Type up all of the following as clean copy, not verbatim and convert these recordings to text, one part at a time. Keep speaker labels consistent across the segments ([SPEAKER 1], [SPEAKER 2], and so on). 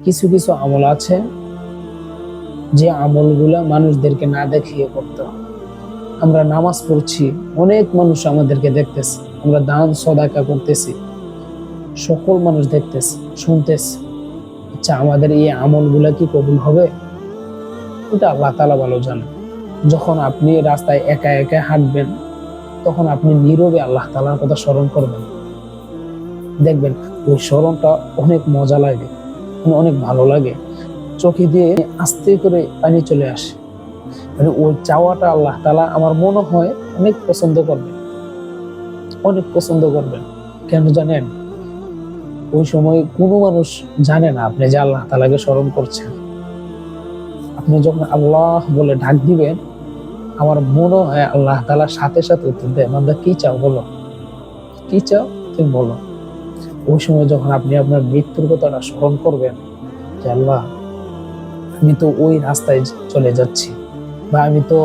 [SPEAKER 1] কিছু কিছু আমল আছে যে আমলগুলা মানুষদেরকে না দেখিয়ে করতে হয়। আমরা নামাজ পড়ছি, অনেক মানুষ আমাদেরকে দেখতেছে, আমরা দান সদাকা করতেছি, সকল মানুষ দেখতেছে, শুনতেছে। আচ্ছা, আমাদের এই আমলগুলা কি কবুল হবে? এটা আল্লাহ তাআলা ভালো জানেন। যখন আপনি রাস্তায় একা একা হাঁটবেন, তখন আপনি নীরবে আল্লাহ তাআলার কথা স্মরণ করবেন, দেখবেন ওই স্মরণটা অনেক মজা লাগে, অনেক ভালো লাগে। চোখে দিয়ে আস্তে করে পানি চলে আসে। মানে ওই চাওয়াটা আল্লাহ তাআলা আমার মনে হয় অনেক পছন্দ করবেন, অনেক পছন্দ করবেন। কেন জানেন? ওই সময় কোনো মানুষ জানে না আপনি যে আল্লাহ তাআলাকে স্মরণ করছেন। আপনি যখন আল্লাহ বলে ডাক দিবেন, আমার মনে হয় আল্লাহ তাআলার সাথে সাথে উত্তর দেয়, বান্দা কি চাও বলো, কি চাও তুমি বলো। ওই সময় যখন আপনি আপনার মৃত্যুর কথাটা স্মরণ করবেন, যে আল্লাহ, আমি তো ওই রাস্তায় চলে যাচ্ছি, বা আমি তো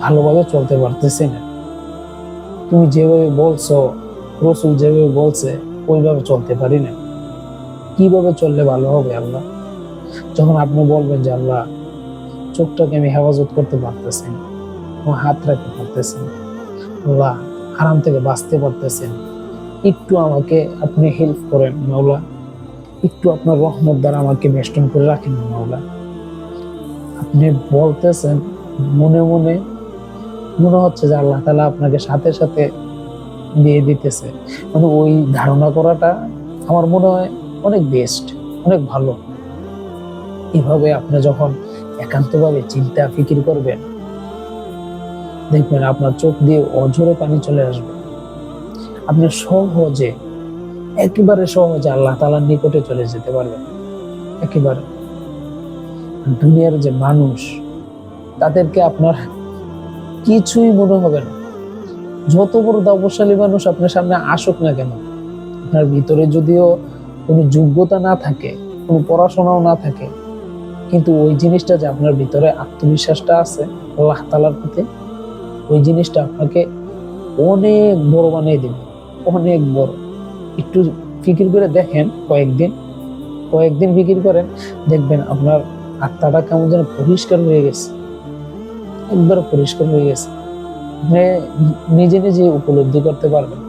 [SPEAKER 1] ভালোভাবে চলতে পারতেছি না, তুমি যেভাবে বলছো, রসুল যেভাবে বলছে ওইভাবে চলতে পারি না, কিভাবে চললে ভালো হবে আল্লাহ? যখন আপনি বলবেন যে আল্লাহ, চোখটাকে আমি হেফাজত করতে পারতেছি না, আমার হাত রাখতে পারতেছি না, আল্লাহ হারাম থেকে বাঁচতে পারতেছেন, একটু আমাকে আপনি হেল্প করেন মাওলা, একটু আপনার রহমত দ্বারা আমাকে বেষ্টন করে রাখেন মাওলা। আপনি বলতেছেন, মনে মনে মনে হচ্ছে যে আল্লাহ তাআলা আপনাকে সাথে সাথে দিয়ে দিতেছে। মানে ওই ধারণা করাটা আমার মনে হয় অনেক বেস্ট, অনেক ভালো। এভাবে আপনি যখন একান্তভাবে চিন্তা ফিকির করবেন, দেখবেন আপনার চোখ দিয়ে অঝরে পানি চলে আসবে। আপনি সহজে, একেবারে সহজে আল্লাহ তাআলার নিকটে চলে যেতে পারবেন, একেবারে। দুনিয়ার যে মানুষ, তাদেরকে আপনার কিছুই মনে হবে না। যত বড় দাবশালী মানুষ আপনার সামনে আসুক না কেন, আপনার ভিতরে যদিও কোনো যোগ্যতা না থাকে, কোনো পড়াশোনাও না থাকে, কিন্তু ওই জিনিসটা যে আপনার ভিতরে আত্মবিশ্বাসটা আছে আল্লাহ তাআলার প্রতি, ওই জিনিসটা আপনাকে অনেক বড় বানিয়ে দেবে, অনেক বড়। একটু ফিকির করে দেখেন, কয়েকদিন কয়েকদিন ফিকির করেন, দেখবেন আপনার আত্মাটা কেমন যেন পরিষ্কার হয়ে গেছে, একবার পরিষ্কার হয়ে গেছে। আপনি নিজে নিজে উপলব্ধি করতে পারবেন।